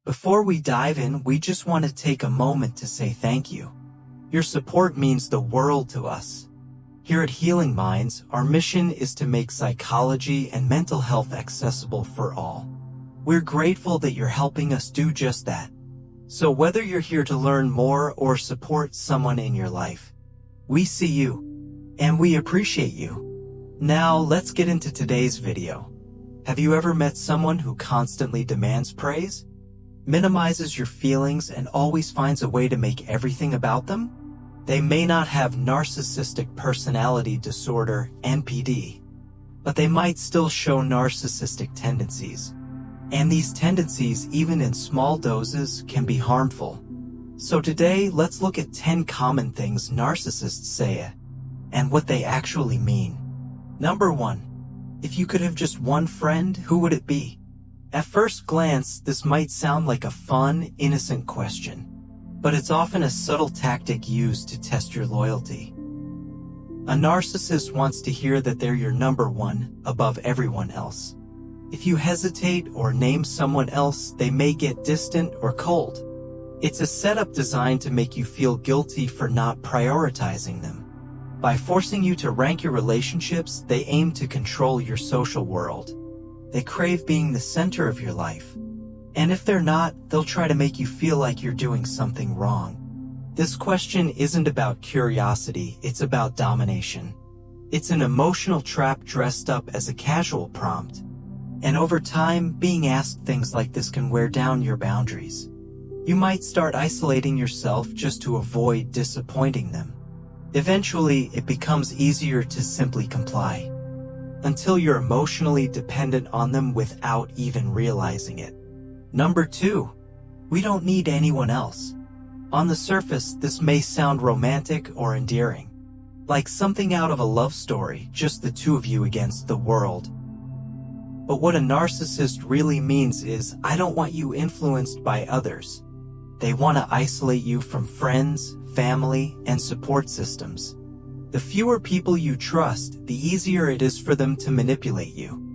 Before we dive in, we just want to take a moment to say thank you. Your support means the world to us. Here at Healing Minds, our mission is to make psychology and mental health accessible for all. We're grateful that you're helping us do just that. So whether you're here to learn more or support someone in your life, we see you, and we appreciate you. Now let's get into today's video. Have you ever met someone who constantly demands praise, minimizes your feelings, and always finds a way to make everything about them? They may not have narcissistic personality disorder, NPD, but they might still show narcissistic tendencies. And these tendencies, even in small doses, can be harmful. So today, let's look at 10 common things narcissists say and what they actually mean. Number 1. If you could have just one friend, who would it be? At first glance, this might sound like a fun, innocent question, but it's often a subtle tactic used to test your loyalty. A narcissist wants to hear that they're your number one, above everyone else. If you hesitate or name someone else, they may get distant or cold. It's a setup designed to make you feel guilty for not prioritizing them. By forcing you to rank your relationships, they aim to control your social world. They crave being the center of your life. And if they're not, they'll try to make you feel like you're doing something wrong. This question isn't about curiosity, it's about domination. It's an emotional trap dressed up as a casual prompt. And over time, being asked things like this can wear down your boundaries. You might start isolating yourself just to avoid disappointing them. Eventually, it becomes easier to simply comply, until you're emotionally dependent on them without even realizing it. Number 2. We don't need anyone else. On the surface, this may sound romantic or endearing, like something out of a love story, just the two of you against the world. But what a narcissist really means is, I don't want you influenced by others. They want to isolate you from friends, family, and support systems. The fewer people you trust, the easier it is for them to manipulate you.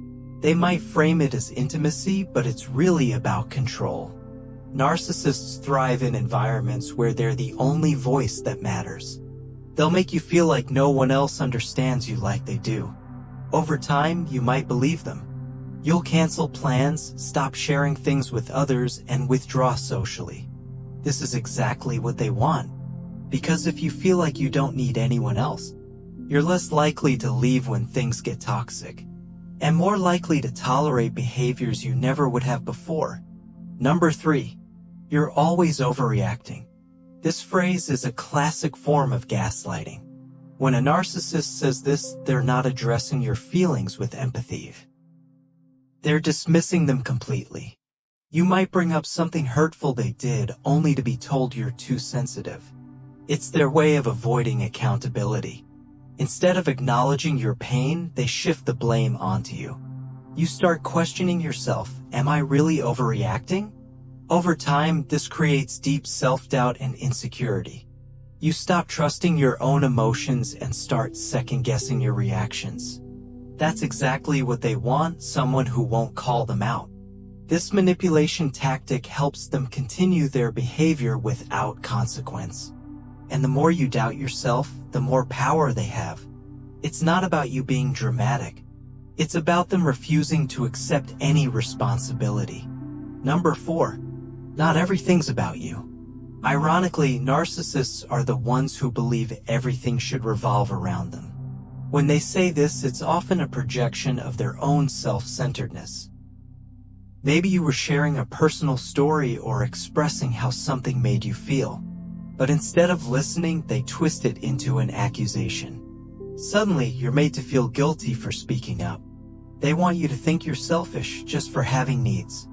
They might frame it as intimacy, but it's really about control. Narcissists thrive in environments where they're the only voice that matters. They'll make you feel like no one else understands you like they do. Over time, you might believe them. You'll cancel plans, stop sharing things with others, and withdraw socially. This is exactly what they want. Because if you feel like you don't need anyone else, you're less likely to leave when things get toxic, and more likely to tolerate behaviors you never would have before. Number 3. You're always overreacting. This phrase is a classic form of gaslighting. When a narcissist says this, they're not addressing your feelings with empathy. They're dismissing them completely. You might bring up something hurtful they did, only to be told you're too sensitive. It's their way of avoiding accountability. Instead of acknowledging your pain, they shift the blame onto you. You start questioning yourself, am I really overreacting? Over time, this creates deep self-doubt and insecurity. You stop trusting your own emotions and start second-guessing your reactions. That's exactly what they want, someone who won't call them out. This manipulation tactic helps them continue their behavior without consequence. And the more you doubt yourself, the more power they have. It's not about you being dramatic. It's about them refusing to accept any responsibility. Number 4. Not everything's about you. Ironically, narcissists are the ones who believe everything should revolve around them. When they say this, it's often a projection of their own self-centeredness. Maybe you were sharing a personal story or expressing how something made you feel. But instead of listening, they twist it into an accusation. Suddenly, you're made to feel guilty for speaking up. They want you to think you're selfish just for having needs.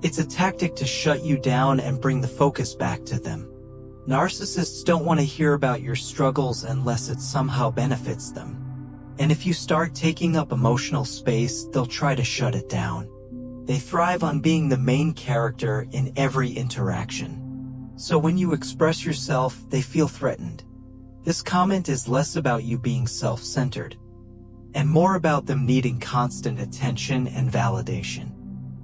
It's a tactic to shut you down and bring the focus back to them. Narcissists don't want to hear about your struggles unless it somehow benefits them. And if you start taking up emotional space, they'll try to shut it down. They thrive on being the main character in every interaction. So when you express yourself, they feel threatened. This comment is less about you being self-centered, and more about them needing constant attention and validation.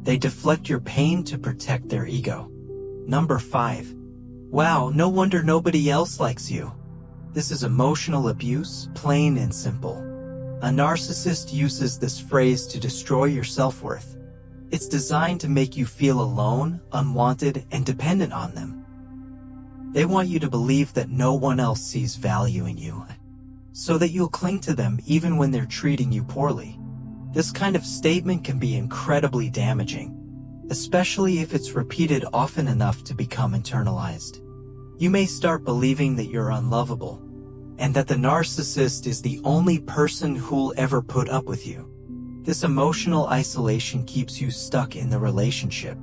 They deflect your pain to protect their ego. Number 5. Wow, no wonder nobody else likes you. This is emotional abuse, plain and simple. A narcissist uses this phrase to destroy your self-worth. It's designed to make you feel alone, unwanted, and dependent on them. They want you to believe that no one else sees value in you, so that you'll cling to them even when they're treating you poorly. This kind of statement can be incredibly damaging, especially if it's repeated often enough to become internalized. You may start believing that you're unlovable, and that the narcissist is the only person who'll ever put up with you. This emotional isolation keeps you stuck in the relationship.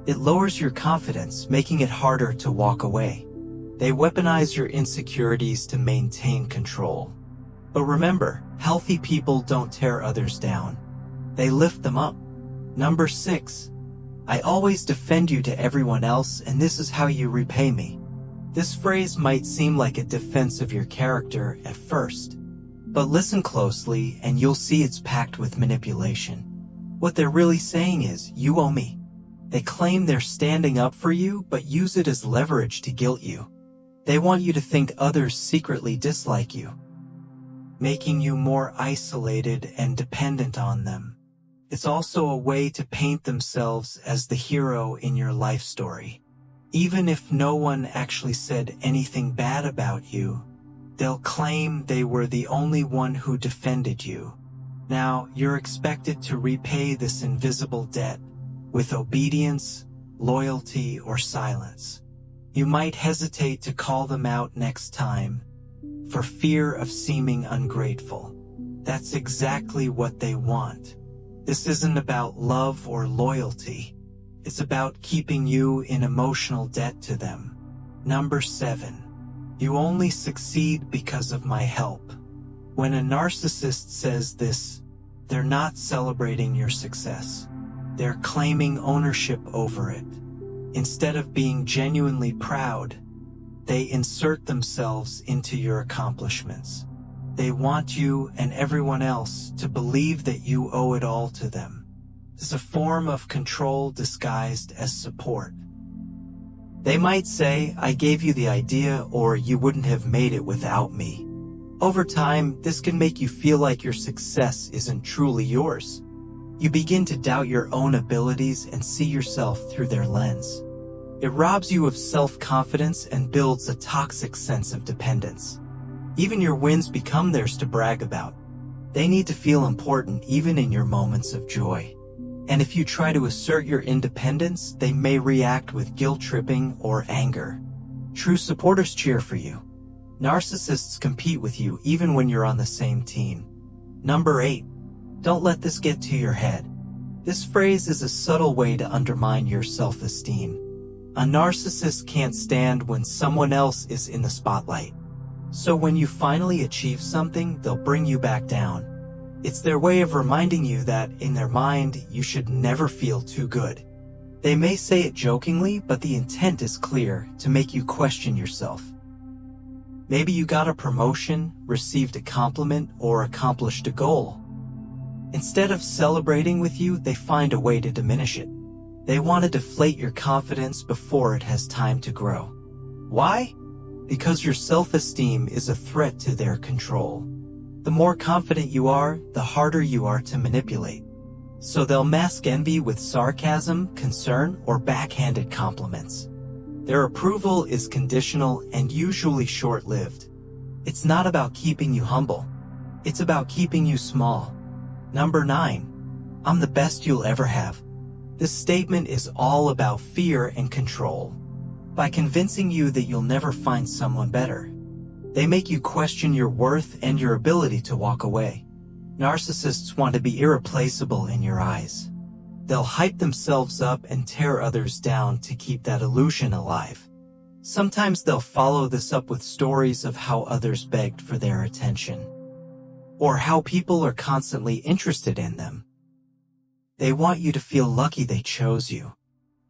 It lowers your confidence, making it harder to walk away. They weaponize your insecurities to maintain control. But remember, healthy people don't tear others down. They lift them up. Number 6. I always defend you to everyone else, and this is how you repay me. This phrase might seem like a defense of your character at first, but listen closely and you'll see it's packed with manipulation. What they're really saying is, you owe me. They claim they're standing up for you, but use it as leverage to guilt you. They want you to think others secretly dislike you, making you more isolated and dependent on them. It's also a way to paint themselves as the hero in your life story. Even if no one actually said anything bad about you, they'll claim they were the only one who defended you. Now, you're expected to repay this invisible debt with obedience, loyalty, or silence. You might hesitate to call them out next time for fear of seeming ungrateful. That's exactly what they want. This isn't about love or loyalty. It's about keeping you in emotional debt to them. Number 7. You only succeed because of my help. When a narcissist says this, they're not celebrating your success. They're claiming ownership over it. Instead of being genuinely proud, they insert themselves into your accomplishments. They want you and everyone else to believe that you owe it all to them. It's a form of control disguised as support. They might say, I gave you the idea, or you wouldn't have made it without me. Over time, this can make you feel like your success isn't truly yours. You begin to doubt your own abilities and see yourself through their lens. It robs you of self-confidence and builds a toxic sense of dependence. Even your wins become theirs to brag about. They need to feel important even in your moments of joy. And if you try to assert your independence, they may react with guilt-tripping or anger. True supporters cheer for you. Narcissists compete with you even when you're on the same team. Number 8. Don't let this get to your head. This phrase is a subtle way to undermine your self-esteem. A narcissist can't stand when someone else is in the spotlight. So when you finally achieve something, they'll bring you back down. It's their way of reminding you that, in their mind, you should never feel too good. They may say it jokingly, but the intent is clear, to make you question yourself. Maybe you got a promotion, received a compliment, or accomplished a goal. Instead of celebrating with you, they find a way to diminish it. They want to deflate your confidence before it has time to grow. Why? Because your self-esteem is a threat to their control. The more confident you are, the harder you are to manipulate. So they'll mask envy with sarcasm, concern, or backhanded compliments. Their approval is conditional and usually short-lived. It's not about keeping you humble. It's about keeping you small. Number 9. I'm the best you'll ever have. This statement is all about fear and control. By convincing you that you'll never find someone better, they make you question your worth and your ability to walk away. Narcissists want to be irreplaceable in your eyes. They'll hype themselves up and tear others down to keep that illusion alive. Sometimes they'll follow this up with stories of how others begged for their attention, or how people are constantly interested in them. They want you to feel lucky they chose you,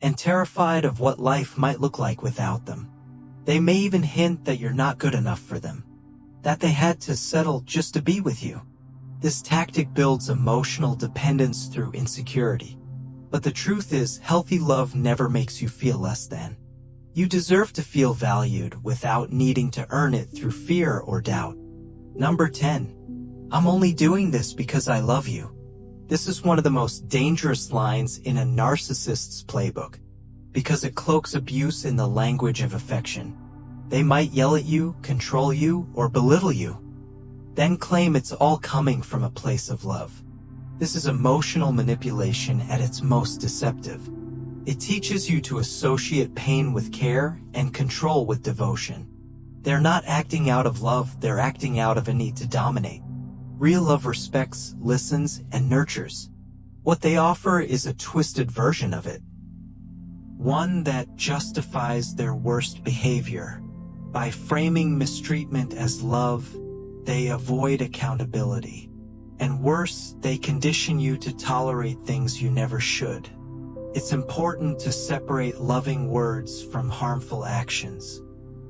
and terrified of what life might look like without them. They may even hint that you're not good enough for them, that they had to settle just to be with you. This tactic builds emotional dependence through insecurity. But the truth is, healthy love never makes you feel less than. You deserve to feel valued without needing to earn it through fear or doubt. Number 10. I'm only doing this because I love you. This is one of the most dangerous lines in a narcissist's playbook, because it cloaks abuse in the language of affection. They might yell at you, control you, or belittle you, then claim it's all coming from a place of love. This is emotional manipulation at its most deceptive. It teaches you to associate pain with care and control with devotion. They're not acting out of love, they're acting out of a need to dominate. Real love respects, listens, and nurtures. What they offer is a twisted version of it, one that justifies their worst behavior. By framing mistreatment as love, they avoid accountability. And worse, they condition you to tolerate things you never should. It's important to separate loving words from harmful actions.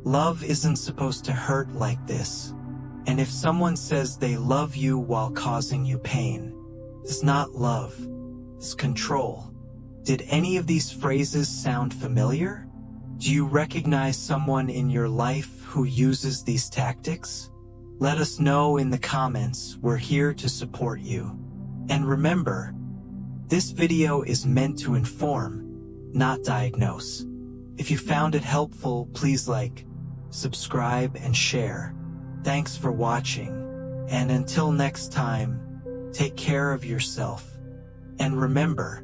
Love isn't supposed to hurt like this. And if someone says they love you while causing you pain, it's not love, it's control. Did any of these phrases sound familiar? Do you recognize someone in your life who uses these tactics? Let us know in the comments. We're here to support you. And remember, this video is meant to inform, not diagnose. If you found it helpful, please like, subscribe, and share. Thanks for watching. And until next time, take care of yourself. And remember,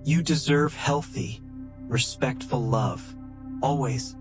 you deserve healthy, respectful love. Always.